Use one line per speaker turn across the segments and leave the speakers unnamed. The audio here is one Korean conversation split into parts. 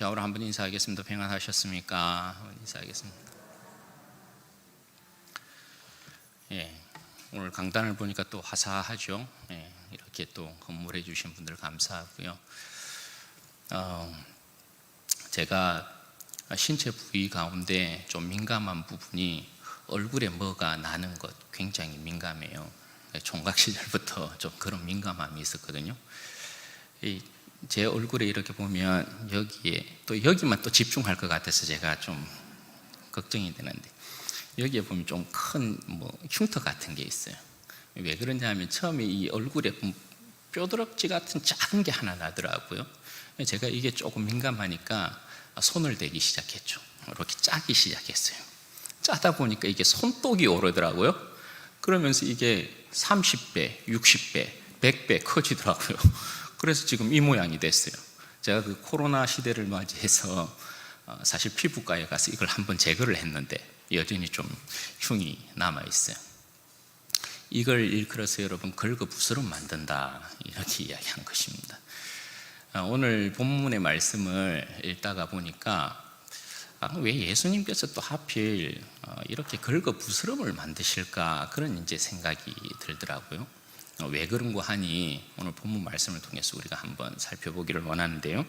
자, 오늘 한번 인사하겠습니다. 평안하셨습니까? 한번 인사하겠습니다. 오늘 강단을 보니까 또 화사하죠. 이렇게 또 건물해 주신 분들 감사하고요. 제가 신체 부위 가운데 좀 민감한 부분이 얼굴에 뭐가 나는 것 굉장히 민감해요. 총각 시절부터 좀 그런 민감함이 있었거든요. 제 얼굴에 이렇게 보면 여기만 또 집중할 것 같아서 제가 좀 걱정이 되는데, 여기에 보면 좀 큰 흉터 같은 게 있어요. 왜 그러냐면 처음에 이 얼굴에 뾰루지 같은 작은 게 하나 나더라고요. 제가 이게 조금 민감하니까 손을 대기 시작했죠. 이렇게 짜기 시작했어요. 짜다 보니까 이게 손독이 오르더라고요. 그러면서 이게 30배, 60배, 100배 커지더라고요. 그래서 지금 이 모양이 됐어요. 제가 그 코로나 시대를 맞이해서 사실 피부과에 가서 이걸 한번 제거를 했는데 여전히 좀 흉이 남아있어요. 이걸 일컬어서 여러분 긁어부스럼 만든다, 이렇게 이야기한 것입니다. 오늘 본문의 말씀을 읽다가 보니까 왜 예수님께서 또 하필 이렇게 긁어부스럼을 만드실까, 그런 이제 생각이 들더라고요. 왜 그런 거 하니 오늘 본문 말씀을 통해서 우리가 한번 살펴보기를 원하는데요.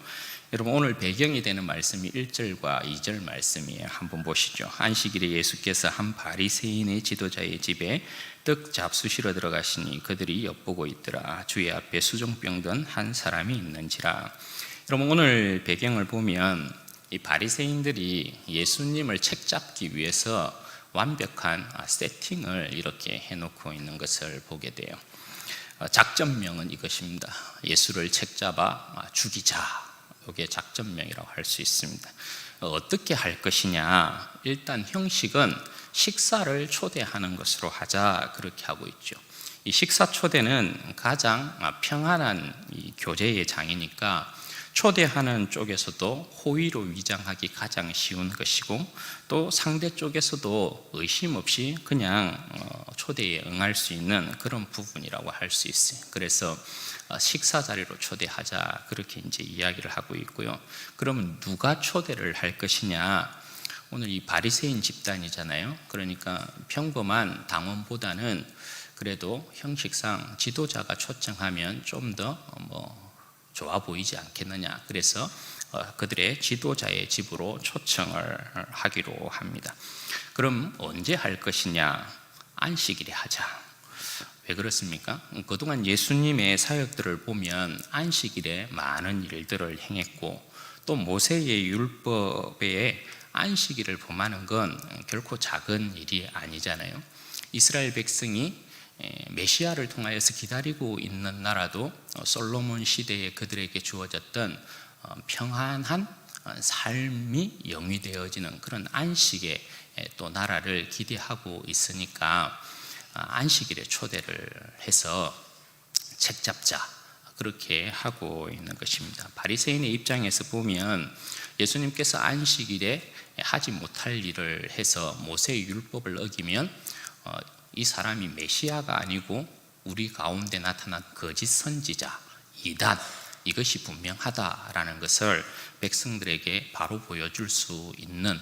여러분, 오늘 배경이 되는 말씀이 1절과 2절 말씀이에요. 한번 보시죠. 안식일에 예수께서 한 바리새인의 지도자의 집에 떡 잡수시러 들어가시니 그들이 엿보고 있더라. 주의 앞에 수종병 든 한 사람이 있는지라. 여러분, 오늘 배경을 보면 이 바리새인들이 예수님을 책잡기 위해서 완벽한 세팅을 이렇게 해놓고 있는 것을 보게 돼요. 작전명은 이것입니다. 예수를 책잡아 죽이자. 이게 작전명이라고 할 수 있습니다. 어떻게 할 것이냐? 일단 형식은 식사를 초대하는 것으로 하자, 그렇게 하고 있죠. 이 식사 초대는 가장 평안한 이 교제의 장이니까 초대하는 쪽에서도 호의로 위장하기 가장 쉬운 것이고, 또 상대 쪽에서도 의심 없이 그냥 초대에 응할 수 있는 그런 부분이라고 할 수 있어요. 그래서 식사 자리로 초대하자, 그렇게 이제 이야기를 하고 있고요. 그러면 누가 초대를 할 것이냐? 오늘 이 바리새인 집단이잖아요. 그러니까 평범한 당원보다는 그래도 형식상 지도자가 초청하면 좀 더 좋아 보이지 않겠느냐. 그래서 그들의 지도자의 집으로 초청을 하기로 합니다. 그럼 언제 할 것이냐? 안식일에 하자. 왜 그렇습니까? 그동안 예수님의 사역들을 보면 안식일에 많은 일들을 행했고, 또 모세의 율법에 안식일을 범하는 건 결코 작은 일이 아니잖아요. 이스라엘 백성이 메시아를 통하여서 기다리고 있는 나라도 솔로몬 시대에 그들에게 주어졌던 평안한 삶이 영위되어지는 그런 안식의 또 나라를 기대하고 있으니까 안식일에 초대를 해서 책잡자, 그렇게 하고 있는 것입니다. 바리새인의 입장에서 보면 예수님께서 안식일에 하지 못할 일을 해서 모세의 율법을 어기면 이 사람이 메시아가 아니고 우리 가운데 나타난 거짓 선지자, 이단, 이것이 분명하다라는 것을 백성들에게 바로 보여줄 수 있는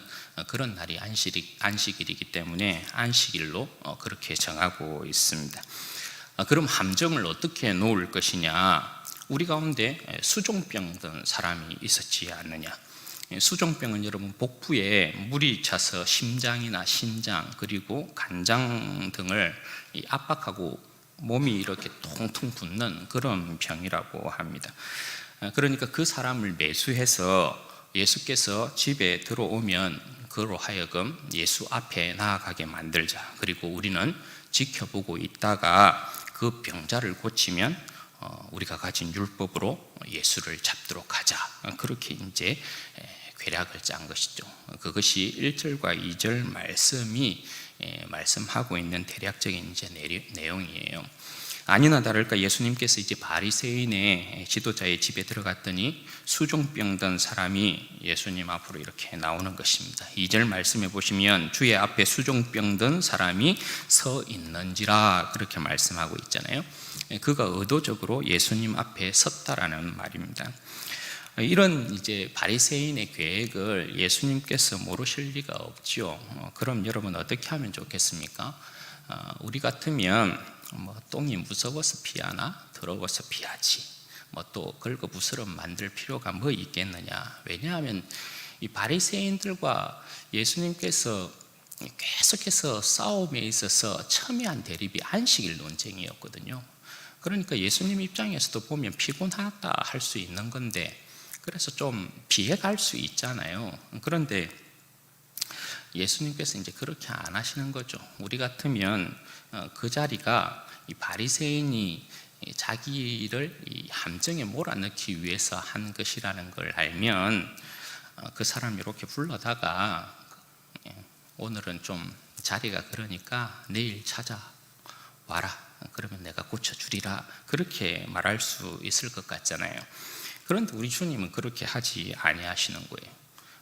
그런 날이 안식일이기 때문에 안식일로 그렇게 정하고 있습니다. 그럼 함정을 어떻게 놓을 것이냐? 우리 가운데 수종병 든 사람이 있었지 않느냐? 수종병은 여러분 복부에 물이 차서 심장이나 신장 그리고 간장 등을 압박하고 몸이 이렇게 통통 붓는 그런 병이라고 합니다. 그러니까 그 사람을 매수해서 예수께서 집에 들어오면 그로 하여금 예수 앞에 나아가게 만들자. 그리고 우리는 지켜보고 있다가 그 병자를 고치면 우리가 가진 율법으로 예수를 잡도록 하자. 그렇게 이제 괴략을 짠 것이죠. 그것이 1절과 2절 말씀이 말씀하고 있는 대략적인 이제 내용이에요. 아니나 다를까 예수님께서 이제 바리새인의 지도자의 집에 들어갔더니 수종병 든 사람이 예수님 앞으로 이렇게 나오는 것입니다. 2절 말씀해 보시면 주의 앞에 수종병 든 사람이 서 있는지라, 그렇게 말씀하고 있잖아요. 그가 의도적으로 예수님 앞에 섰다라는 말입니다. 이런 이제 바리새인의 계획을 예수님께서 모르실 리가 없죠. 그럼 여러분 어떻게 하면 좋겠습니까? 우리 같으면 똥이 무서워서 피하나 더러워서 피하지. 또 긁어부스럼 만들 필요가 뭐 있겠느냐. 왜냐하면 이 바리새인들과 예수님께서 계속해서 싸움에 있어서 첨예한 대립이 안식일 논쟁이었거든요. 그러니까 예수님 입장에서도 보면 피곤하다 할 수 있는 건데, 그래서 좀 피해갈 수 있잖아요. 그런데 예수님께서 이제 그렇게 안 하시는 거죠. 우리 같으면 그 자리가 이 바리새인이 자기를 이 함정에 몰아넣기 위해서 한 것이라는 걸 알면 그 사람 이렇게 불러다가 오늘은 좀 자리가 그러니까 내일 찾아와라. 그러면 내가 고쳐주리라. 그렇게 말할 수 있을 것 같잖아요. 그런데 우리 주님은 그렇게 하지 아니하시는 거예요.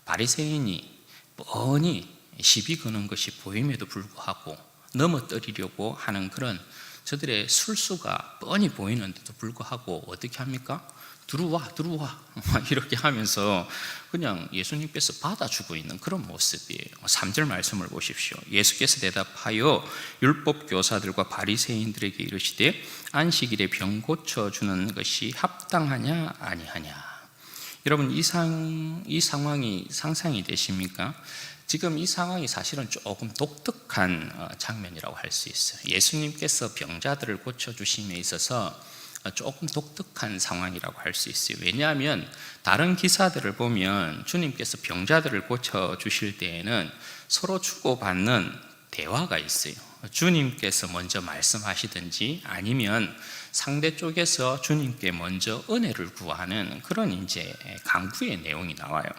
바리새인이 뻔히 시비 거는 것이 보임에도 불구하고 넘어뜨리려고 하는 그런 저들의 술수가 뻔히 보이는데도 불구하고 어떻게 합니까? 들어와 이렇게 하면서 그냥 예수님께서 받아주고 있는 그런 모습이에요. 3절 말씀을 보십시오. 예수께서 대답하여 율법 교사들과 바리새인들에게 이르시되 안식일에 병 고쳐주는 것이 합당하냐 아니하냐. 여러분 이 상황이 상상이 되십니까? 지금 이 상황이 사실은 조금 독특한 장면이라고 할 수 있어요. 예수님께서 병자들을 고쳐주심에 있어서 조금 독특한 상황이라고 할 수 있어요. 왜냐하면 다른 기사들을 보면 주님께서 병자들을 고쳐주실 때에는 서로 주고받는 대화가 있어요. 주님께서 먼저 말씀하시든지 아니면 상대 쪽에서 주님께 먼저 은혜를 구하는 그런 이제 강구의 내용이 나와요.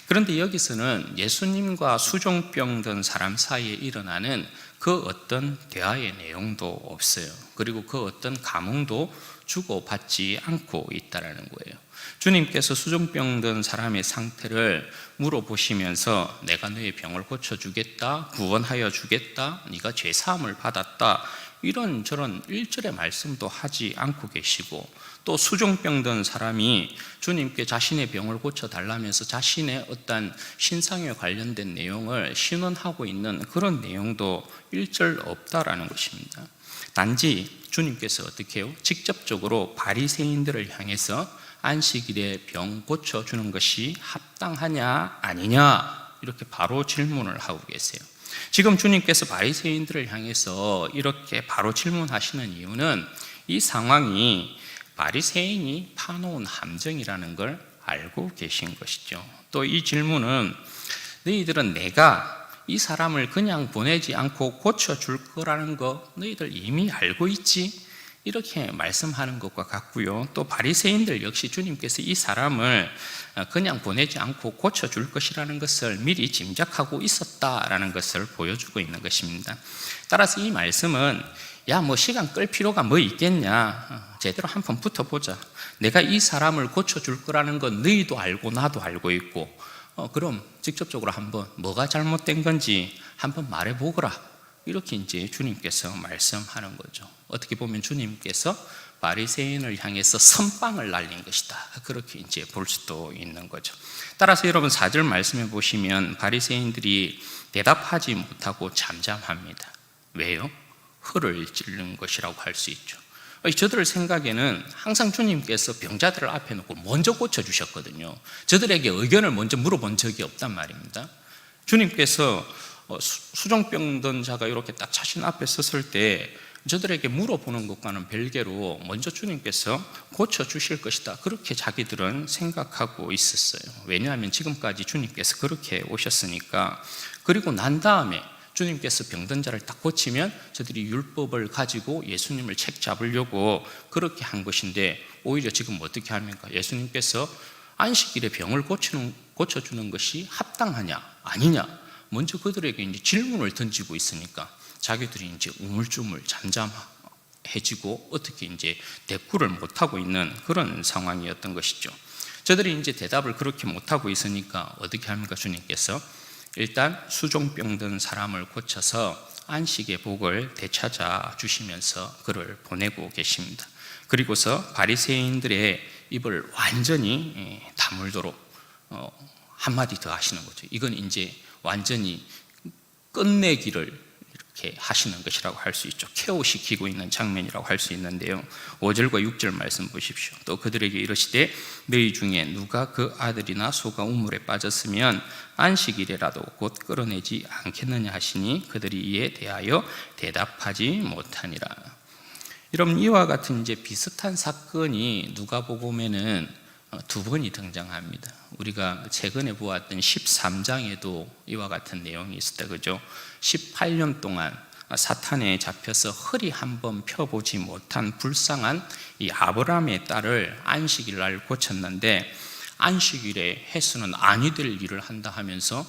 그런데 여기서는 예수님과 수종병 든 사람 사이에 일어나는 그 어떤 대화의 내용도 없어요. 그리고 그 어떤 감흥도 주고받지 않고 있다라는 거예요. 주님께서 수종병 든 사람의 상태를 물어보시면서 내가 너의 병을 고쳐주겠다, 구원하여 주겠다, 네가 죄사함을 받았다, 이런 저런 1절의 말씀도 하지 않고 계시고, 또 수종병 든 사람이 주님께 자신의 병을 고쳐달라면서 자신의 어떤 신상에 관련된 내용을 신원하고 있는 그런 내용도 1절 없다라는 것입니다. 단지 주님께서 어떻게 해요? 직접적으로 바리새인들을 향해서 안식일에 병 고쳐주는 것이 합당하냐 아니냐 이렇게 바로 질문을 하고 계세요. 지금 주님께서 바리새인들을 향해서 이렇게 바로 질문하시는 이유는 이 상황이 바리새인이 파놓은 함정이라는 걸 알고 계신 것이죠. 또 이 질문은 너희들은 내가 이 사람을 그냥 보내지 않고 고쳐줄 거라는 거 너희들 이미 알고 있지? 이렇게 말씀하는 것과 같고요. 또 바리새인들 역시 주님께서 이 사람을 그냥 보내지 않고 고쳐줄 것이라는 것을 미리 짐작하고 있었다라는 것을 보여주고 있는 것입니다. 따라서 이 말씀은 시간 끌 필요가 뭐 있겠냐, 제대로 한번 붙어보자. 내가 이 사람을 고쳐줄 거라는 건 너희도 알고 나도 알고 있고, 그럼 직접적으로 한번 뭐가 잘못된 건지 한번 말해보거라. 이렇게 이제 주님께서 말씀하는 거죠. 어떻게 보면 주님께서 바리새인을 향해서 선빵을 날린 것이다. 그렇게 이제 볼 수도 있는 거죠. 따라서 여러분 4절 말씀해 보시면 바리새인들이 대답하지 못하고 잠잠합니다. 왜요? 허를 찔른 것이라고 할 수 있죠. 저들 생각에는 항상 주님께서 병자들을 앞에 놓고 먼저 고쳐주셨거든요. 저들에게 의견을 먼저 물어본 적이 없단 말입니다. 주님께서 수종병 든 자가 이렇게 딱 자신 앞에 섰을 때 저들에게 물어보는 것과는 별개로 먼저 주님께서 고쳐주실 것이다, 그렇게 자기들은 생각하고 있었어요. 왜냐하면 지금까지 주님께서 그렇게 오셨으니까. 그리고 난 다음에 주님께서 병든 자를 딱 고치면 저들이 율법을 가지고 예수님을 책 잡으려고 그렇게 한 것인데, 오히려 지금 어떻게 합니까? 예수님께서 안식일에 병을 고쳐주는 것이 합당하냐 아니냐, 먼저 그들에게 이제 질문을 던지고 있으니까 자기들이 이제 우물쭈물 잠잠해지고 어떻게 이제 대꾸를 못하고 있는 그런 상황이었던 것이죠. 저들이 이제 대답을 그렇게 못하고 있으니까 어떻게 합니까? 주님께서 일단 수종병 든 사람을 고쳐서 안식의 복을 되찾아 주시면서 그를 보내고 계십니다. 그리고서 바리새인들의 입을 완전히 다물도록 한마디 더 하시는 거죠. 이건 이제 완전히 끝내기를 이렇게 하시는 것이라고 할 수 있죠. 케오시키고 있는 장면이라고 할 수 있는데요. 5절과 6절 말씀 보십시오. 또 그들에게 이르시되 너희 중에 누가 그 아들이나 소가 우물에 빠졌으면 안식일에라도 곧 끌어내지 않겠느냐 하시니 그들이 이에 대하여 대답하지 못하니라. 여러분, 이와 같은 이제 비슷한 사건이 누가복음에는 두 번이 등장합니다. 우리가 최근에 보았던 13장에도 이와 같은 내용이 있었다, 그죠? 18년 동안 사탄에 잡혀서 허리 한번 펴보지 못한 불쌍한 이 아브라함의 딸을 안식일 날 고쳤는데, 안식일에 해서는 아니 될 일을 한다 하면서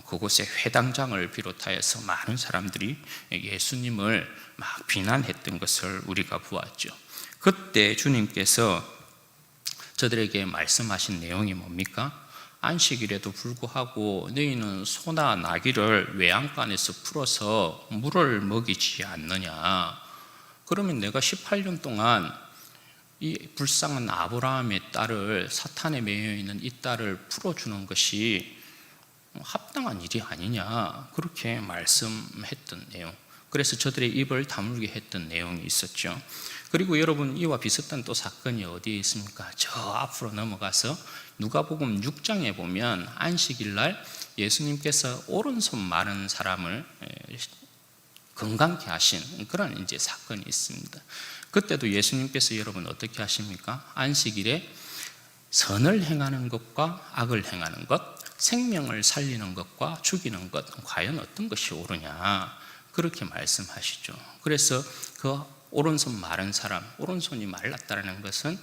그곳에 회당장을 비롯하여서 많은 사람들이 예수님을 막 비난했던 것을 우리가 보았죠. 그때 주님께서 저들에게 말씀하신 내용이 뭡니까? 안식일에도 불구하고 너희는 소나 나귀를 외양간에서 풀어서 물을 먹이지 않느냐? 그러면 내가 18년 동안 이 불쌍한 아브라함의 딸을, 사탄에 매여 있는 이 딸을 풀어주는 것이 합당한 일이 아니냐, 그렇게 말씀했던 내용. 그래서 저들의 입을 다물게 했던 내용이 있었죠. 그리고 여러분, 이와 비슷한 또 사건이 어디에 있습니까? 저 앞으로 넘어가서 누가복음 6장에 보면 안식일 날 예수님께서 오른손 마른 사람을 건강케 하신 그런 이제 사건이 있습니다. 그때도 예수님께서 여러분 어떻게 하십니까? 안식일에 선을 행하는 것과 악을 행하는 것, 생명을 살리는 것과 죽이는 것, 과연 어떤 것이 옳으냐, 그렇게 말씀하시죠. 그래서 그 오른손 마른 사람, 오른손이 말랐다는 것은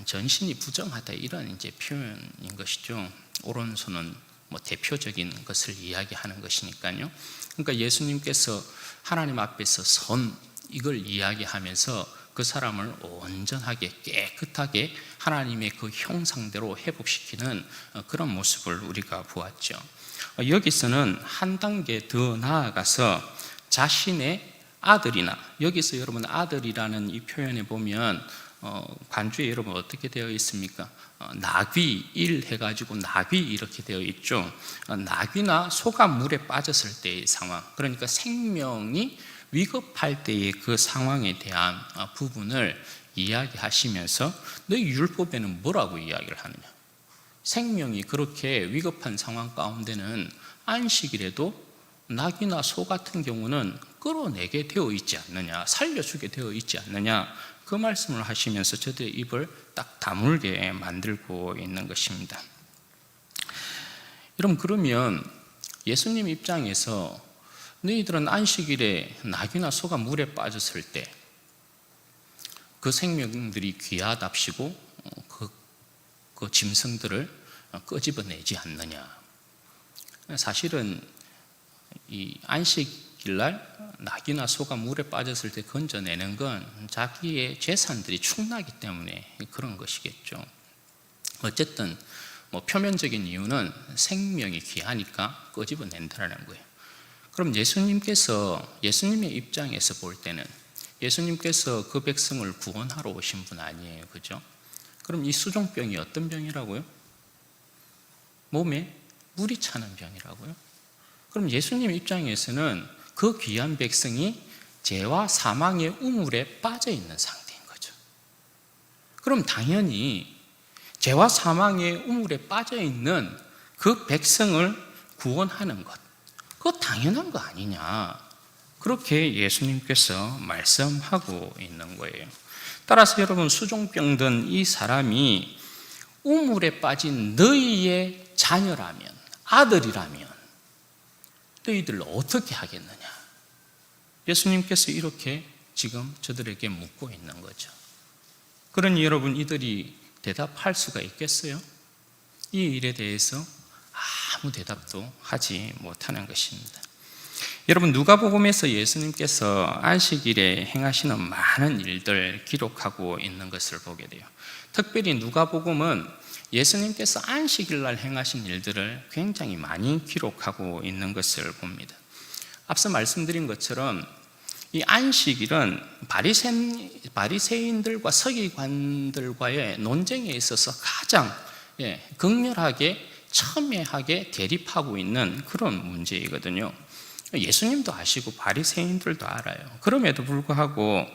전신이 부정하다, 이런 이제 표현인 것이죠. 오른손은 뭐 대표적인 것을 이야기하는 것이니까요. 그러니까 예수님께서 하나님 앞에서 선, 이걸 이야기하면서 그 사람을 온전하게 깨끗하게 하나님의 그 형상대로 회복시키는 그런 모습을 우리가 보았죠. 여기서는 한 단계 더 나아가서 자신의 아들이나, 여기서 여러분 아들이라는 이 표현에 보면 반주에 여러분 어떻게 되어 있습니까? 나귀 일 해가지고 나귀 이렇게 되어 있죠. 나귀나 소가 물에 빠졌을 때의 상황, 그러니까 생명이 위급할 때의 그 상황에 대한 부분을 이야기하시면서 너희 율법에는 뭐라고 이야기를 하느냐? 생명이 그렇게 위급한 상황 가운데는 안식일에도 나귀나 소 같은 경우는 끌어내게 되어 있지 않느냐, 살려주게 되어 있지 않느냐, 그 말씀을 하시면서 저들의 입을 딱 다물게 만들고 있는 것입니다. 여러분, 그러면 예수님 입장에서 너희들은 안식일에 나귀나 소가 물에 빠졌을 때 그 생명들이 귀하답시고 그 짐승들을 끄집어내지 않느냐. 사실은 이 안식일날 나귀나 소가 물에 빠졌을 때 건져내는 건 자기의 재산들이 축나기 때문에 그런 것이겠죠. 어쨌든 뭐 표면적인 이유는 생명이 귀하니까 끄집어낸다는 거예요. 그럼 예수님의 입장에서 볼 때는 예수님께서 그 백성을 구원하러 오신 분 아니에요, 그죠? 그럼 이 수종병이 어떤 병이라고요? 몸에 물이 차는 병이라고요? 그럼 예수님 입장에서는 그 귀한 백성이 죄와 사망의 우물에 빠져 있는 상태인 거죠. 그럼 당연히 죄와 사망의 우물에 빠져 있는 그 백성을 구원하는 것, 그거 당연한 거 아니냐, 그렇게 예수님께서 말씀하고 있는 거예요. 따라서 여러분, 수종병든 이 사람이 우물에 빠진 너희의 자녀라면, 아들이라면 너희들 어떻게 하겠느냐? 예수님께서 이렇게 지금 저들에게 묻고 있는 거죠. 그러니 여러분, 이들이 대답할 수가 있겠어요? 이 일에 대해서 아무 대답도 하지 못하는 것입니다. 여러분, 누가복음에서 예수님께서 안식일에 행하시는 많은 일들 기록하고 있는 것을 보게 돼요. 특별히 누가복음은 예수님께서 안식일날 행하신 일들을 굉장히 많이 기록하고 있는 것을 봅니다. 앞서 말씀드린 것처럼 이 안식일은 바리새인들과 서기관들과의 논쟁에 있어서 가장 극렬하게 첨예하게 대립하고 있는 그런 문제이거든요. 예수님도 아시고 바리새인들도 알아요. 그럼에도 불구하고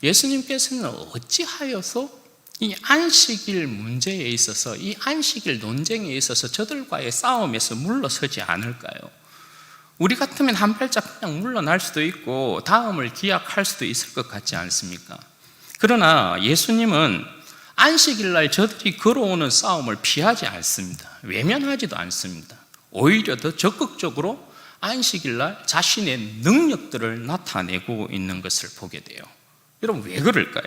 예수님께서는 어찌하여서 이 안식일 문제에 있어서, 이 안식일 논쟁에 있어서 저들과의 싸움에서 물러서지 않을까요? 우리 같으면 한 발짝 그냥 물러날 수도 있고 다음을 기약할 수도 있을 것 같지 않습니까? 그러나 예수님은 안식일 날 저들이 걸어오는 싸움을 피하지 않습니다. 외면하지도 않습니다. 오히려 더 적극적으로 안식일 날 자신의 능력들을 나타내고 있는 것을 보게 돼요. 여러분, 왜 그럴까요?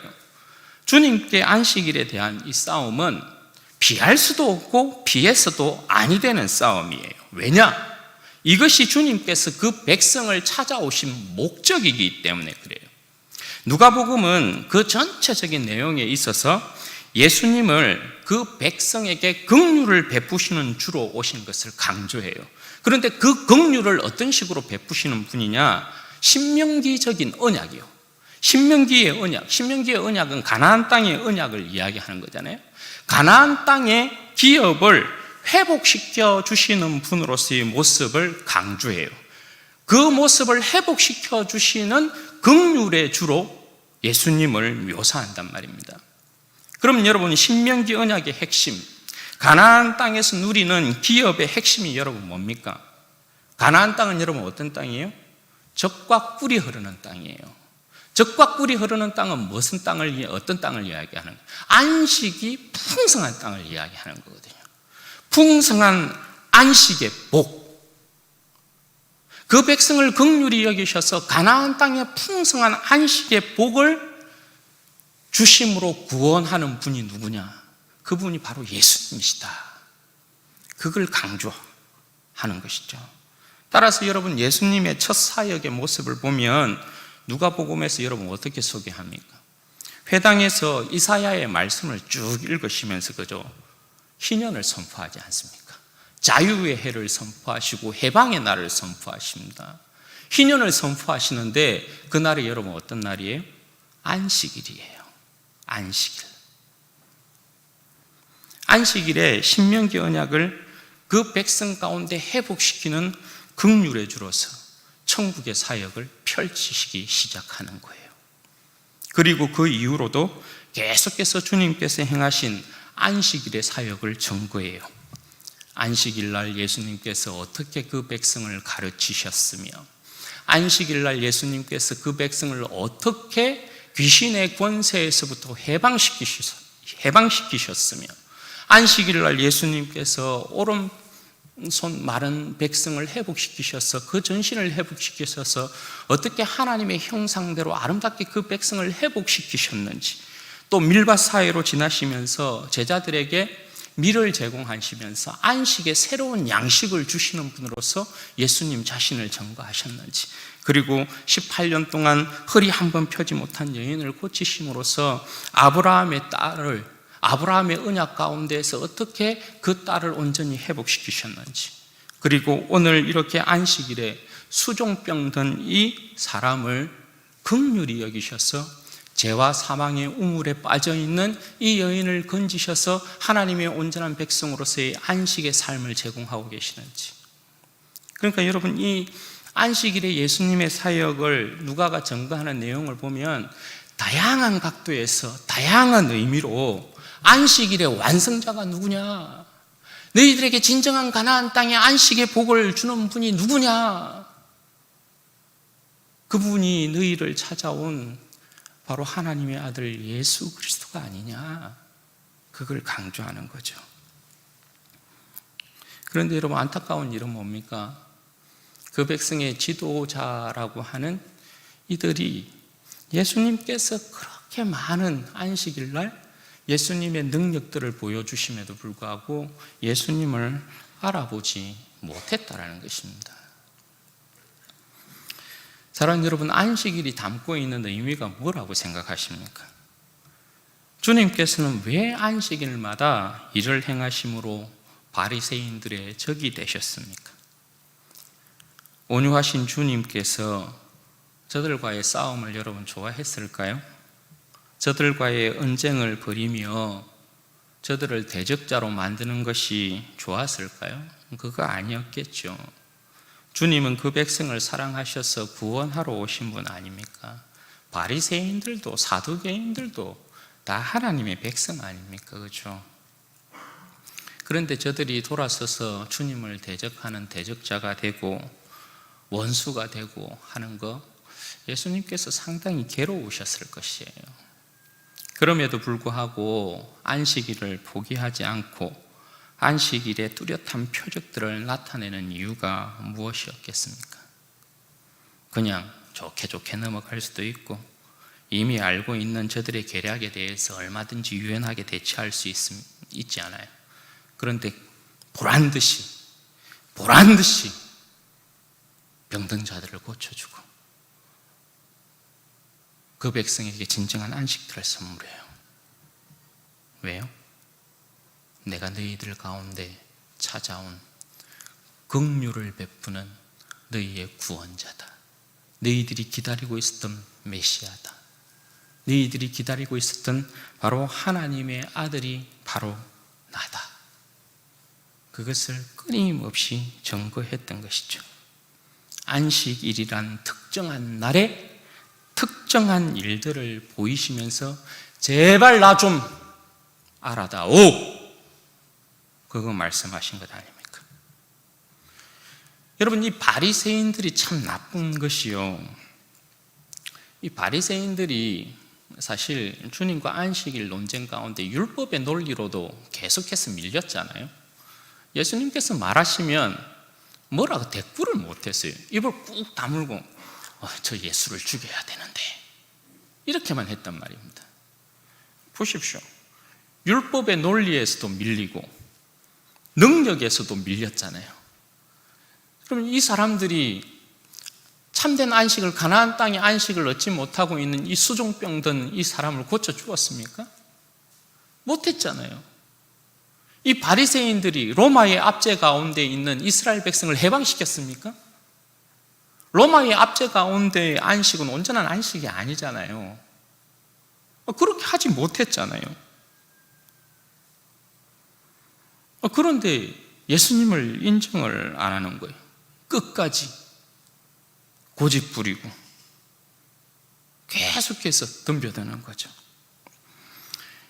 주님께 안식일에 대한 이 싸움은 피할 수도 없고 피해서도 아니 되는 싸움이에요. 왜냐? 이것이 주님께서 그 백성을 찾아오신 목적이기 때문에 그래요. 누가복음은 그 전체적인 내용에 있어서 예수님을 그 백성에게 긍휼을 베푸시는 주로 오신 것을 강조해요. 그런데 그 긍휼을 어떤 식으로 베푸시는 분이냐? 신명기적인 언약이요. 신명기의 언약은 가나안 땅의 언약을 이야기하는 거잖아요. 가나안 땅의 기업을 회복시켜 주시는 분으로서의 모습을 강조해요. 그 모습을 회복시켜 주시는 긍휼의 주로 예수님을 묘사한단 말입니다. 그럼 여러분, 신명기 언약의 핵심, 가나안 땅에서 누리는 기업의 핵심이 여러분 뭡니까? 가나안 땅은 여러분 어떤 땅이에요? 젖과 꿀이 흐르는 땅이에요. 젖과 꿀이 흐르는 땅은 무슨 땅을, 어떤 땅을 이야기하는 거예요? 안식이 풍성한 땅을 이야기하는 거거든요. 풍성한 안식의 복. 그 백성을 긍휼히 여기셔서 가나안 땅의 풍성한 안식의 복을 주심으로 구원하는 분이 누구냐? 그분이 바로 예수님이시다. 그걸 강조하는 것이죠. 따라서 여러분, 예수님의 첫 사역의 모습을 보면 누가복음에서 여러분 어떻게 소개합니까? 회당에서 이사야의 말씀을 쭉 읽으시면서 그죠? 희년을 선포하지 않습니까? 자유의 해를 선포하시고 해방의 날을 선포하십니다. 희년을 선포하시는데 그 날이 여러분 어떤 날이에요? 안식일이에요. 안식일. 안식일에 신명기 언약을 그 백성 가운데 회복시키는 긍휼의 주로서 천국의 사역을 펼치시기 시작하는 거예요. 그리고 그 이후로도 계속해서 주님께서 행하신 안식일의 사역을 전거해요. 안식일 날 예수님께서 어떻게 그 백성을 가르치셨으며, 안식일 날 예수님께서 그 백성을 어떻게 귀신의 권세에서부터 해방시키셨으며, 안식일 날 예수님께서 오른손 마른 백성을 회복시키셔서 그 전신을 회복시키셔서 어떻게 하나님의 형상대로 아름답게 그 백성을 회복시키셨는지, 또 밀밭 사이로 지나시면서 제자들에게 밀을 제공하시면서 안식의 새로운 양식을 주시는 분으로서 예수님 자신을 전거하셨는지, 그리고 18년 동안 허리 한 번 펴지 못한 여인을 고치심으로써 아브라함의 언약 가운데에서 어떻게 그 딸을 온전히 회복시키셨는지, 그리고 오늘 이렇게 안식일에 수종병 든 이 사람을 긍휼히 여기셔서 죄와 사망의 우물에 빠져있는 이 여인을 건지셔서 하나님의 온전한 백성으로서의 안식의 삶을 제공하고 계시는지. 그러니까 여러분, 이 안식일에 예수님의 사역을 누가가 전거하는 내용을 보면 다양한 각도에서 다양한 의미로 안식일의 완성자가 누구냐, 너희들에게 진정한 가나안 땅의 안식의 복을 주는 분이 누구냐, 그분이 너희를 찾아온 바로 하나님의 아들 예수 그리스도가 아니냐, 그걸 강조하는 거죠. 그런데 여러분, 안타까운 일은 뭡니까? 그 백성의 지도자라고 하는 이들이 예수님께서 그렇게 많은 안식일 날 예수님의 능력들을 보여주심에도 불구하고 예수님을 알아보지 못했다라는 것입니다. 사랑하는 여러분, 안식일이 담고 있는 의미가 뭐라고 생각하십니까? 주님께서는 왜 안식일마다 일을 행하심으로 바리새인들의 적이 되셨습니까? 온유하신 주님께서 저들과의 싸움을 여러분 좋아했을까요? 저들과의 언쟁을 벌이며 저들을 대적자로 만드는 것이 좋았을까요? 그거 아니었겠죠. 주님은 그 백성을 사랑하셔서 구원하러 오신 분 아닙니까? 바리새인들도 사두개인들도 다 하나님의 백성 아닙니까? 그렇죠? 그런데 저들이 돌아서서 주님을 대적하는 대적자가 되고 원수가 되고 하는 거 예수님께서 상당히 괴로우셨을 것이에요. 그럼에도 불구하고 안식일을 포기하지 않고 안식일의 뚜렷한 표적들을 나타내는 이유가 무엇이었겠습니까? 그냥 좋게 좋게 넘어갈 수도 있고 이미 알고 있는 저들의 계략에 대해서 얼마든지 유연하게 대처할 수 있지 않아요. 그런데 보란 듯이 병든 자들을 고쳐주고 그 백성에게 진정한 안식들을 선물해요. 왜요? 내가 너희들 가운데 찾아온 긍휼을 베푸는 너희의 구원자다. 너희들이 기다리고 있었던 메시아다. 너희들이 기다리고 있었던 바로 하나님의 아들이 바로 나다. 그것을 끊임없이 증거했던 것이죠. 안식일이란 특정한 날에 특정한 일들을 보이시면서 제발 나 좀 알아다오, 그거 말씀하신 것 아닙니까? 여러분, 이 바리새인들이 참 나쁜 것이요, 이 바리새인들이 사실 주님과 안식일 논쟁 가운데 율법의 논리로도 계속해서 밀렸잖아요. 예수님께서 말하시면 뭐라고 대꾸를 못했어요. 입을 꾹 다물고 저 예수를 죽여야 되는데 이렇게만 했단 말입니다. 보십시오. 율법의 논리에서도 밀리고 능력에서도 밀렸잖아요. 그럼 이 사람들이 참된 안식을, 가나안 땅의 안식을 얻지 못하고 있는 이 수종병든 이 사람을 고쳐주었습니까? 못했잖아요. 이 바리새인들이 로마의 압제 가운데 있는 이스라엘 백성을 해방시켰습니까? 로마의 압제 가운데의 안식은 온전한 안식이 아니잖아요. 그렇게 하지 못했잖아요. 그런데 예수님을 인정을 안 하는 거예요. 끝까지 고집 부리고 계속해서 덤벼드는 거죠.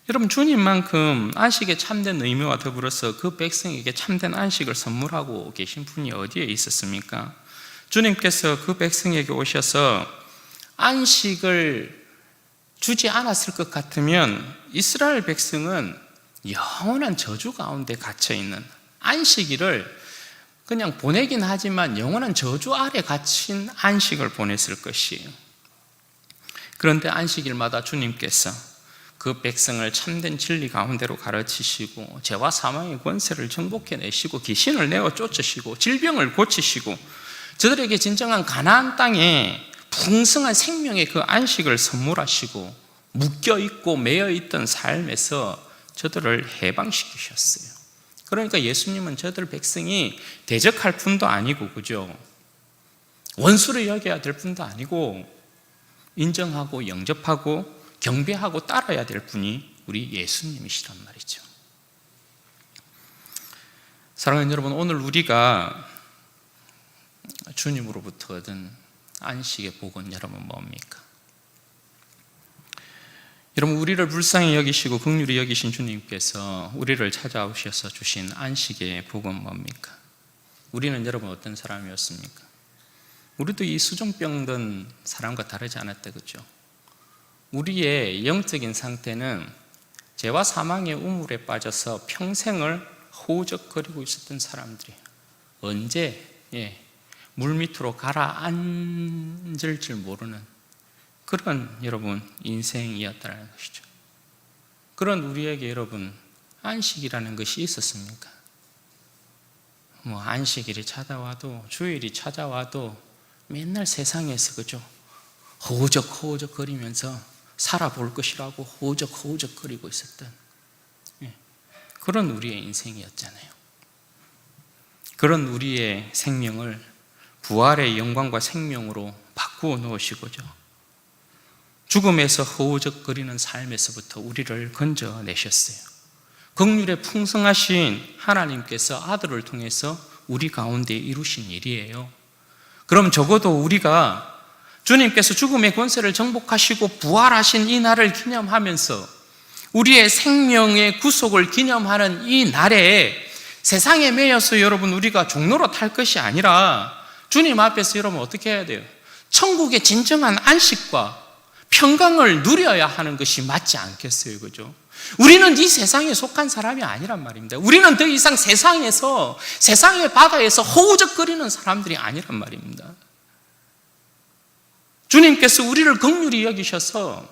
여러분, 주님만큼 안식에 참된 의미와 더불어서 그 백성에게 참된 안식을 선물하고 계신 분이 어디에 있었습니까? 주님께서 그 백성에게 오셔서 안식을 주지 않았을 것 같으면 이스라엘 백성은 영원한 저주 가운데 갇혀있는, 안식일을 그냥 보내긴 하지만 영원한 저주 아래 갇힌 안식을 보냈을 것이에요. 그런데 안식일마다 주님께서 그 백성을 참된 진리 가운데로 가르치시고 죄와 사망의 권세를 정복해내시고 귀신을 내어 쫓으시고 질병을 고치시고 저들에게 진정한 가나안 땅에 풍성한 생명의 그 안식을 선물하시고 묶여있고 매여있던 삶에서 저들을 해방시키셨어요. 그러니까 예수님은 저들 백성이 대적할 뿐도 아니고, 그죠? 원수를 여겨야 될 뿐도 아니고 인정하고 영접하고 경배하고 따라야 될 분이 우리 예수님이시란 말이죠. 사랑하는 여러분, 오늘 우리가 주님으로부터 얻은 안식의 복은 여러분 뭡니까? 여러분, 우리를 불쌍히 여기시고 긍휼히 여기신 주님께서 우리를 찾아오셔서 주신 안식의 복은 뭡니까? 우리는 여러분 어떤 사람이었습니까? 우리도 이 수종병든 사람과 다르지 않았다, 그렇죠? 우리의 영적인 상태는 죄와 사망의 우물에 빠져서 평생을 허우적거리고 있었던 사람들이에요. 언제 물밑으로 가라앉을 줄 모르는 그런 여러분 인생이었다는 것이죠. 그런 우리에게 여러분 안식이라는 것이 있었습니까? 안식일이 찾아와도 주일이 찾아와도 맨날 세상에서, 그죠? 허우적 거리면서 살아볼 것이라고 허우적 거리고 있었던 그런 우리의 인생이었잖아요. 그런 우리의 생명을 부활의 영광과 생명으로 바꾸어 부어 놓으시고죠. 죽음에서 허우적거리는 삶에서부터 우리를 건져내셨어요. 긍휼에 풍성하신 하나님께서 아들을 통해서 우리 가운데 이루신 일이에요. 그럼 적어도 우리가 주님께서 죽음의 권세를 정복하시고 부활하신 이 날을 기념하면서 우리의 생명의 구속을 기념하는 이 날에 세상에 매여서 여러분 우리가 종로로 탈 것이 아니라 주님 앞에서 여러분 어떻게 해야 돼요? 천국의 진정한 안식과 평강을 누려야 하는 것이 맞지 않겠어요? 그죠? 우리는 이 세상에 속한 사람이 아니란 말입니다. 우리는 더 이상 세상의 바다에서 허우적거리는 사람들이 아니란 말입니다. 주님께서 우리를 긍휼히 여기셔서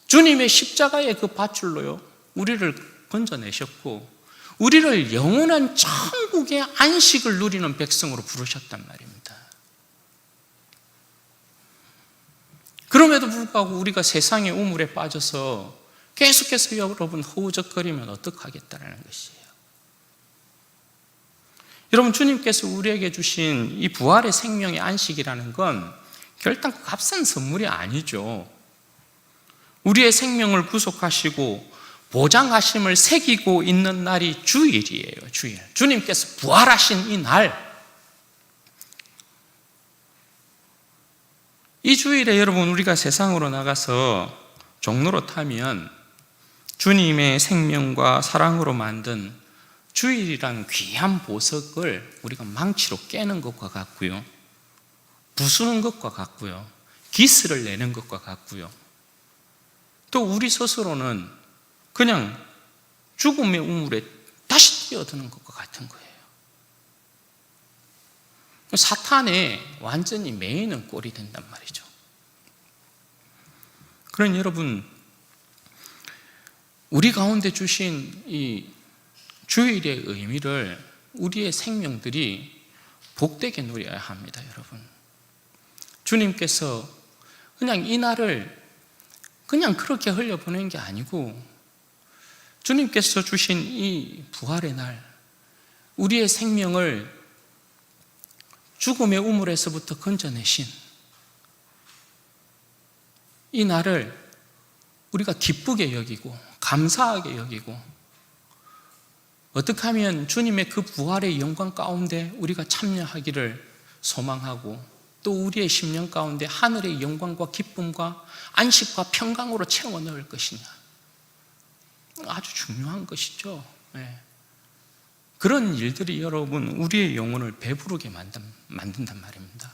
주님의 십자가의 그 밧줄로요, 우리를 건져내셨고 우리를 영원한 천국의 안식을 누리는 백성으로 부르셨단 말입니다. 그럼에도 불구하고 우리가 세상의 우물에 빠져서 계속해서 여러분 허우적거리면 어떡하겠다라는 것이에요. 여러분, 주님께서 우리에게 주신 이 부활의 생명의 안식이라는 건 결단코 값싼 선물이 아니죠. 우리의 생명을 구속하시고 보장하심을 새기고 있는 날이 주일이에요. 주일. 주님께서 부활하신 이 날, 이 주일에 여러분 우리가 세상으로 나가서 종로로 타면 주님의 생명과 사랑으로 만든 주일이란 귀한 보석을 우리가 망치로 깨는 것과 같고요, 부수는 것과 같고요, 기스를 내는 것과 같고요, 또 우리 스스로는 그냥 죽음의 우물에 다시 뛰어드는 것과 같은 거예요. 사탄에 완전히 매이는 꼴이 된단 말이죠. 그러니 여러분, 우리 가운데 주신 이 주일의 의미를 우리의 생명들이 복되게 누려야 합니다. 여러분, 주님께서 그냥 이 날을 그냥 그렇게 흘려보낸 게 아니고 주님께서 주신 이 부활의 날, 우리의 생명을 죽음의 우물에서부터 건져내신 이 날을 우리가 기쁘게 여기고 감사하게 여기고, 어떻게 하면 주님의 그 부활의 영광 가운데 우리가 참여하기를 소망하고, 또 우리의 심령 가운데 하늘의 영광과 기쁨과 안식과 평강으로 채워 넣을 것이냐, 아주 중요한 것이죠. 네. 그런 일들이 여러분 우리의 영혼을 배부르게 만든단 말입니다.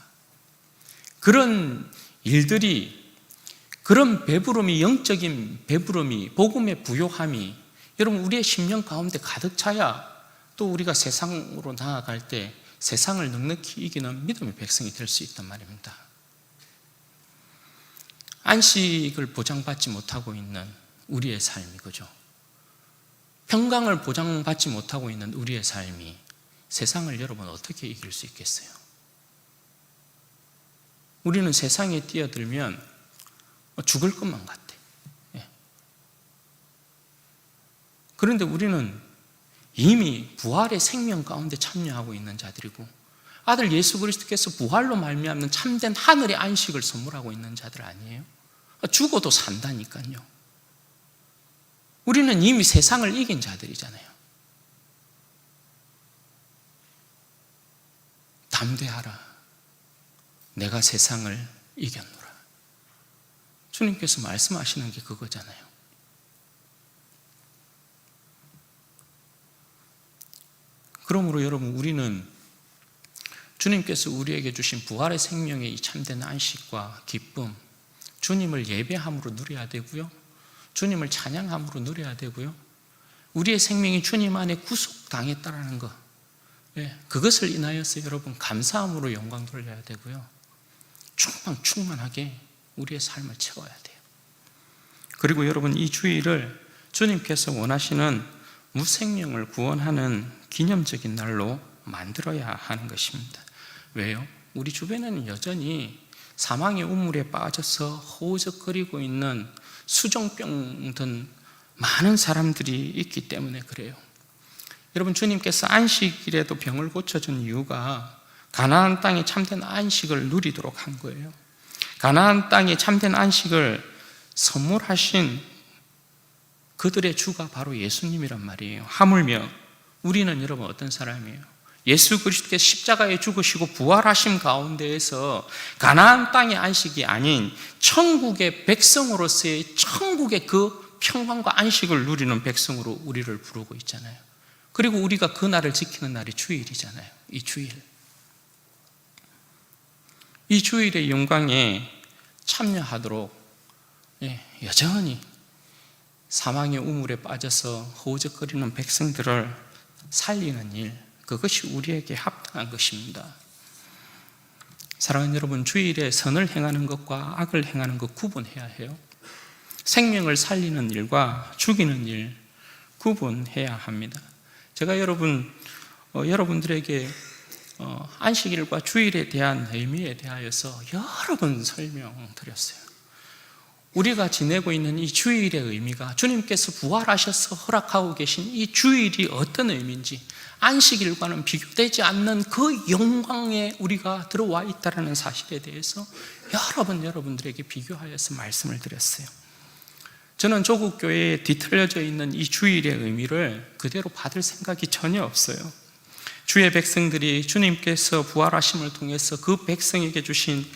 그런 일들이, 그런 배부름이, 영적인 배부름이, 복음의 부요함이 여러분 우리의 심령 가운데 가득 차야 또 우리가 세상으로 나아갈 때 세상을 넉넉히 이기는 믿음의 백성이 될 수 있단 말입니다. 안식을 보장받지 못하고 있는 우리의 삶이, 그죠? 평강을 보장받지 못하고 있는 우리의 삶이 세상을 여러분 어떻게 이길 수 있겠어요? 우리는 세상에 뛰어들면 죽을 것만 같아. 그런데 우리는 이미 부활의 생명 가운데 참여하고 있는 자들이고, 아들 예수 그리스도께서 부활로 말미암는 참된 하늘의 안식을 선물하고 있는 자들 아니에요? 죽어도 산다니까요. 우리는 이미 세상을 이긴 자들이잖아요. 담대하라, 내가 세상을 이겼노라. 주님께서 말씀하시는 게 그거잖아요. 그러므로 여러분, 우리는 주님께서 우리에게 주신 부활의 생명의 이 참된 안식과 기쁨, 주님을 예배함으로 누려야 되고요, 주님을 찬양함으로 누려야 되고요, 우리의 생명이 주님 안에 구속당했다라는 것, 그것을 인하여서 여러분 감사함으로 영광 돌려야 되고요, 충만하게 우리의 삶을 채워야 돼요. 그리고 여러분, 이 주일을 주님께서 원하시는 무생명을 구원하는 기념적인 날로 만들어야 하는 것입니다. 왜요? 우리 주변에는 여전히 사망의 우물에 빠져서 허우적거리고 있는 수종병 든 많은 사람들이 있기 때문에 그래요. 여러분, 주님께서 안식일에도 병을 고쳐준 이유가
가나안 땅의 참된 안식을 누리도록 한 거예요. 가나안 땅의 참된 안식을 선물하신 그들의 주가 바로 예수님이란 말이에요. 하물며 우리는 여러분 어떤 사람이에요? 예수 그리스도께서 십자가에 죽으시고 부활하심 가운데에서 가나안 땅의 안식이 아닌 천국의 백성으로서의 천국의 그 평강과 안식을 누리는 백성으로 우리를 부르고 있잖아요. 그리고 우리가 그 날을 지키는 날이 주일이잖아요. 이 주일. 이 주일의 영광에 참여하도록 여전히 사망의 우물에 빠져서 허우적거리는 백성들을 살리는 일, 그것이 우리에게 합당한 것입니다. 사랑하는 여러분, 주일에 선을 행하는 것과 악을 행하는 것 구분해야 해요. 생명을 살리는 일과 죽이는 일 구분해야 합니다. 제가 여러분들에게 안식일과 주일에 대한 의미에 대하여서 여러 번 설명드렸어요. 우리가 지내고 있는 이 주일의 의미가 주님께서 부활하셔서 허락하고 계신 이 주일이 어떤 의미인지 안식일과는 비교되지 않는 그 영광에 우리가 들어와 있다는 사실에 대해서 여러 번 여러분들에게 비교하여서 말씀을 드렸어요. 저는 조국 교회에 뒤틀려져 있는 이 주일의 의미를 그대로 받을 생각이 전혀 없어요. 주의 백성들이 주님께서 부활하심을 통해서 그 백성에게 주신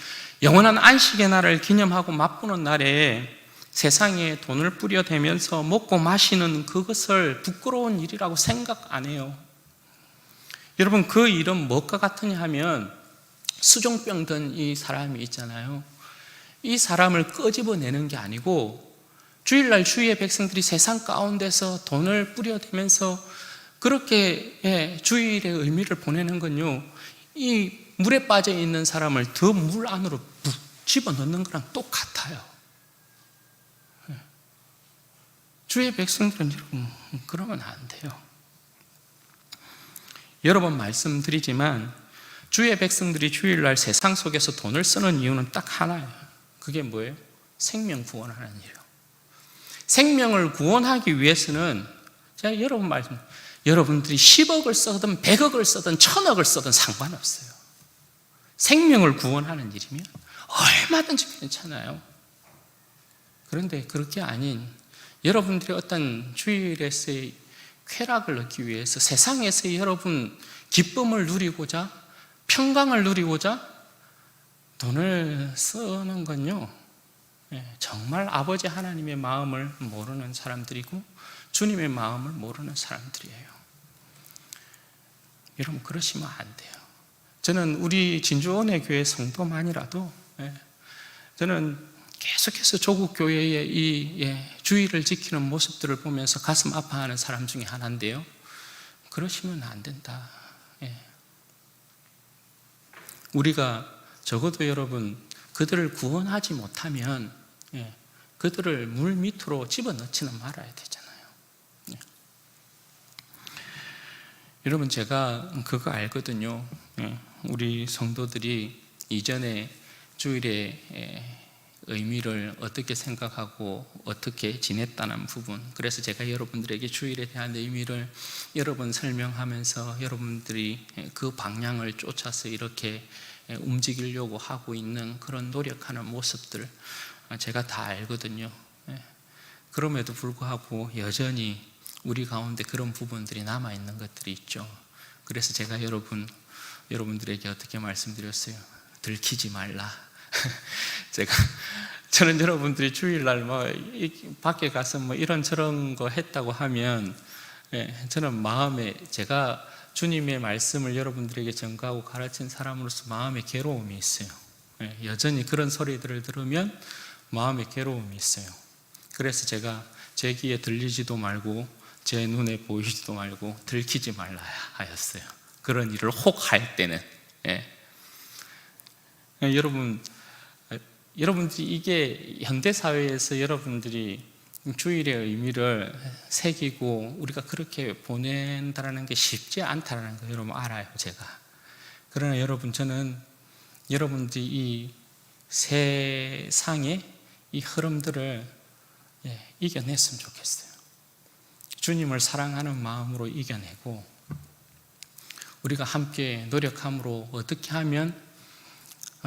영원한 안식의 날을 기념하고 맛보는 날에 세상에 돈을 뿌려대면서 먹고 마시는 그것을 부끄러운 일이라고 생각 안 해요. 여러분, 그 일은 무엇과 같으냐 하면 수종병 든 이 사람이 있잖아요. 이 사람을 끄집어내는 게 아니고 주일날 주의 백성들이 세상 가운데서 돈을 뿌려대면서 그렇게 주일의 의미를 보내는 건요, 이 물에 빠져 있는 사람을 더 물 안으로 집어넣는 거랑 똑같아요. 주의 백성들은 여러분 그러면 안 돼요. 여러 번 말씀드리지만 주의 백성들이 주일날 세상 속에서 돈을 쓰는 이유는 딱 하나예요. 그게 뭐예요? 생명 구원하는 일이에요. 생명을 구원하기 위해서는 제가 여러분들이 10억을 쓰든 100억을 쓰든 1000억을 쓰든 상관없어요. 생명을 구원하는 일이면 얼마든지 괜찮아요. 그런데 그렇게 아닌 여러분들이 어떤 주일에서의 쾌락을 얻기 위해서 세상에서 여러분 기쁨을 누리고자 평강을 누리고자 돈을 쓰는 건요, 정말 아버지 하나님의 마음을 모르는 사람들이고 주님의 마음을 모르는 사람들이에요. 여러분 그러시면 안 돼요. 저는 우리 진주원의 교회 성도만이라도 저는 계속해서 조국 교회의 이 주의를 지키는 모습들을 보면서 가슴 아파하는 사람 중에 하나인데요, 그러시면 안 된다. 우리가 적어도 여러분 그들을 구원하지 못하면 그들을 물 밑으로 집어넣지는 말아야 되잖아요. 여러분 제가 그거 알거든요. 우리 성도들이 이전에 주일의 의미를 어떻게 생각하고 어떻게 지냈다는 부분, 그래서 제가 여러분들에게 주일에 대한 의미를 여러 번 설명하면서 여러분들이 그 방향을 쫓아서 이렇게 움직이려고 하고 있는 그런 노력하는 모습들 제가 다 알거든요. 그럼에도 불구하고 여전히 우리 가운데 그런 부분들이 남아있는 것들이 있죠. 그래서 제가 여러분들에게 어떻게 말씀드렸어요? 들키지 말라. 저는 여러분들이 주일날 밖에 가서 이런저런 거 했다고 하면 저는 마음에, 제가 주님의 말씀을 여러분들에게 전가하고 가르친 사람으로서 마음에 괴로움이 있어요. 여전히 그런 소리들을 들으면 마음에 괴로움이 있어요. 그래서 제가 제 귀에 들리지도 말고 제 눈에 보이지도 말고 들키지 말라 하였어요. 그런 일을 혹 할 때는. 여러분들이 이게 현대사회에서 여러분들이 주일의 의미를 새기고 우리가 그렇게 보낸다는 게 쉽지 않다는 거 여러분 알아요, 제가. 그러나 여러분, 저는 여러분들이 이 세상의 이 흐름들을 이겨냈으면 좋겠어요. 주님을 사랑하는 마음으로 이겨내고 우리가 함께 노력함으로 어떻게 하면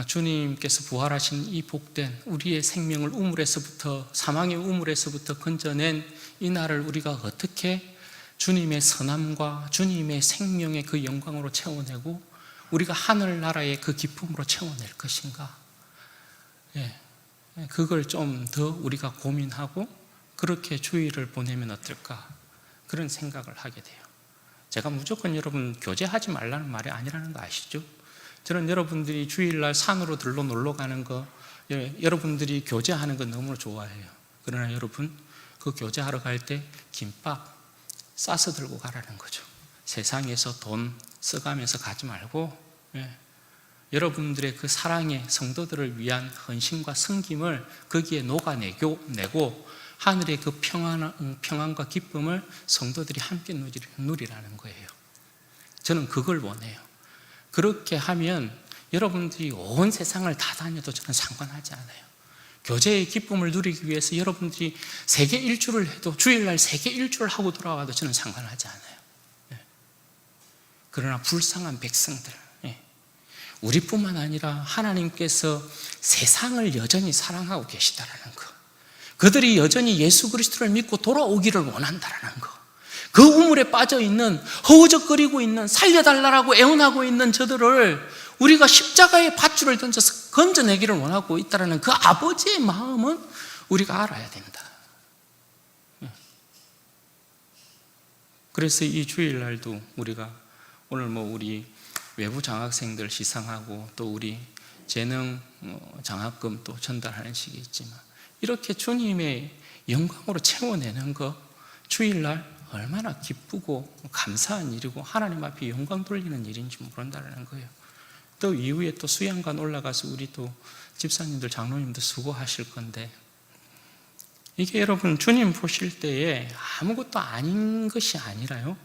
주님께서 부활하신 이 복된 우리의 생명을 우물에서부터, 사망의 우물에서부터 건져낸 이 날을 우리가 어떻게 주님의 선함과 주님의 생명의 그 영광으로 채워내고 우리가 하늘나라의 그 기쁨으로 채워낼 것인가, 그걸 좀 더 우리가 고민하고 그렇게 주일을 보내면 어떨까, 그런 생각을 하게 돼요. 제가 무조건 여러분 교제하지 말라는 말이 아니라는 거 아시죠? 저는 여러분들이 주일날 산으로 들러 놀러 가는 거, 여러분들이 교제하는 거 너무 좋아해요. 그러나 여러분, 그 교제하러 갈 때 김밥 싸서 들고 가라는 거죠. 세상에서 돈 써가면서 가지 말고, 여러분들의 그 사랑의 성도들을 위한 헌신과 섬김을 거기에 녹아내고 하늘의 그 평안과 기쁨을 성도들이 함께 누리라는 거예요. 저는 그걸 원해요. 그렇게 하면 여러분들이 온 세상을 다 다녀도 저는 상관하지 않아요. 교제의 기쁨을 누리기 위해서 여러분들이 세계 일주를 해도, 주일날 세계 일주를 하고 돌아와도 저는 상관하지 않아요. 그러나 불쌍한 백성들, 우리뿐만 아니라 하나님께서 세상을 여전히 사랑하고 계시다라는 것, 그들이 여전히 예수 그리스도를 믿고 돌아오기를 원한다라는 것, 그 우물에 빠져있는, 허우적거리고 있는, 살려달라고 애원하고 있는 저들을 우리가 십자가의 밧줄을 던져서 건져내기를 원하고 있다는 그 아버지의 마음은 우리가 알아야 된다. 그래서 이 주일날도 우리가 오늘 우리 외부 장학생들 시상하고 또 우리 재능 장학금 또 전달하는 식이 있지만, 이렇게 주님의 영광으로 채워내는 거 주일날 얼마나 기쁘고 감사한 일이고 하나님 앞에 영광 돌리는 일인지 모른다는 거예요. 또 이후에 또 수양관 올라가서 우리 또 집사님들, 장로님들 수고하실 건데, 이게 여러분 주님 보실 때에 아무것도 아닌 것이 아니라요,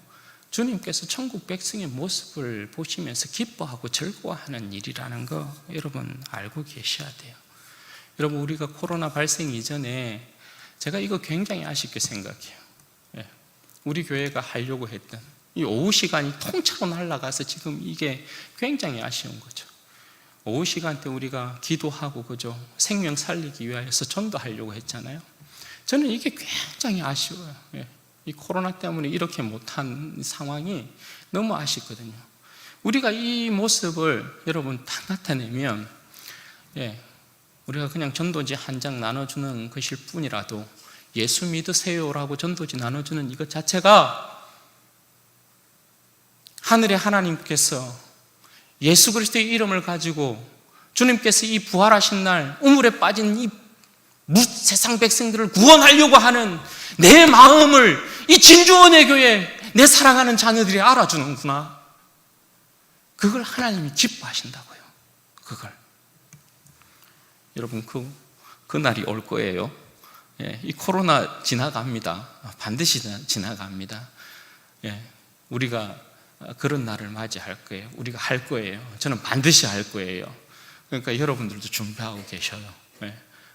주님께서 천국 백성의 모습을 보시면서 기뻐하고 즐거워하는 일이라는 거 여러분 알고 계셔야 돼요. 여러분, 우리가 코로나 발생 이전에 제가 이거 굉장히 아쉽게 생각해요. 우리 교회가 하려고 했던 이 오후 시간이 통째로 날아가서 지금 이게 굉장히 아쉬운 거죠. 오후 시간 때 우리가 기도하고 그죠, 생명 살리기 위하여서 전도하려고 했잖아요. 저는 이게 굉장히 아쉬워요. 이 코로나 때문에 이렇게 못한 상황이 너무 아쉽거든요. 우리가 이 모습을 여러분 다 나타내면, 우리가 그냥 전도지 한 장 나눠주는 것일 뿐이라도 예수 믿으세요라고 전도지 나눠주는 이것 자체가 하늘의 하나님께서 예수 그리스도의 이름을 가지고 주님께서 이 부활하신 날 우물에 빠진 이 세상 백성들을 구원하려고 하는 내 마음을 이 진주원의 교회, 내 사랑하는 자녀들이 알아주는구나, 그걸 하나님이 기뻐하신다고요. 그걸 여러분, 그 날이 올 거예요. 이 코로나 지나갑니다. 반드시 지나갑니다. 우리가 그런 날을 맞이할 거예요. 우리가 할 거예요. 저는 반드시 할 거예요. 그러니까 여러분들도 준비하고 계셔요.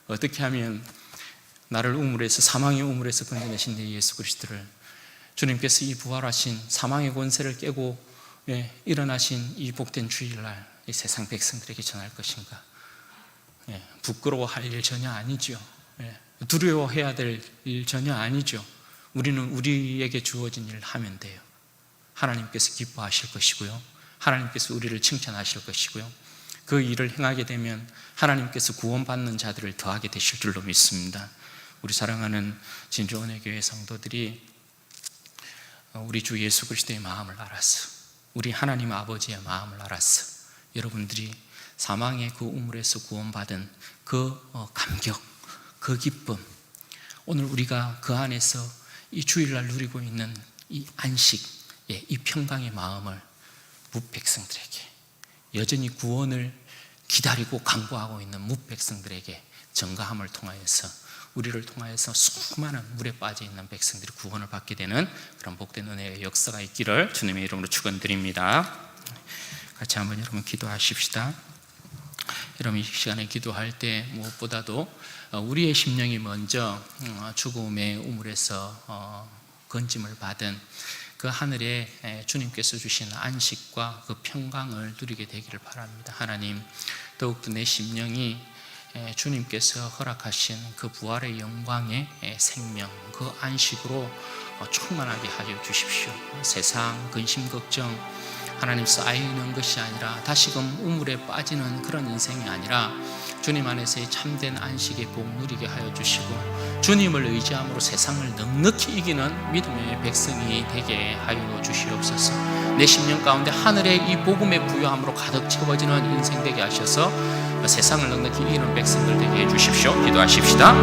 어떻게 하면 나를 우물에서, 사망의 우물에서 건져내신 내 예수 그리스도를, 주님께서 이 부활하신 사망의 권세를 깨고 일어나신 이 복된 주일날 이 세상 백성들에게 전할 것인가? 부끄러워할 일 전혀 아니죠. 두려워해야 될 일 전혀 아니죠. 우리는 우리에게 주어진 일을 하면 돼요. 하나님께서 기뻐하실 것이고요, 하나님께서 우리를 칭찬하실 것이고요, 그 일을 행하게 되면 하나님께서 구원받는 자들을 더하게 되실 줄로 믿습니다. 우리 사랑하는 진주원의 교회 성도들이 우리 주 예수 그리스도의 마음을 알았어, 우리 하나님 아버지의 마음을 알았어, 여러분들이 사망의 그 우물에서 구원받은 그 감격, 그 기쁨, 오늘 우리가 그 안에서 이 주일날 누리고 있는 이 안식, 이 평강의 마음을 뭇백성들에게, 여전히 구원을 기다리고 간구하고 있는 뭇백성들에게 전가함을 통하여서, 우리를 통하여서 수많은 물에 빠져 있는 백성들이 구원을 받게 되는 그런 복된 은혜의 역사가 있기를 주님의 이름으로 축원드립니다. 같이 한번 여러분 기도하십시다. 여러분, 이 시간에 기도할 때 무엇보다도 우리의 심령이 먼저 죽음의 우물에서 건짐을 받은 그 하늘에 주님께서 주신 안식과 그 평강을 누리게 되기를 바랍니다. 하나님, 더욱더 내 심령이 주님께서 허락하신 그 부활의 영광의 생명, 그 안식으로 충만하게 하여 주십시오. 세상 근심 걱정 하나님 쌓이는 것이 아니라 다시금 우물에 빠지는 그런 인생이 아니라 주님 안에서의 참된 안식의 복 누리게 하여 주시고 주님을 의지함으로 세상을 넉넉히 이기는 믿음의 백성이 되게 하여 주시옵소서. 내 심령 가운데 하늘의 이 복음의 부요함으로 가득 채워지는 인생 되게 하셔서 세상을 넉넉히 이기는 백성들 되게 해 주십시오. 기도하십시다.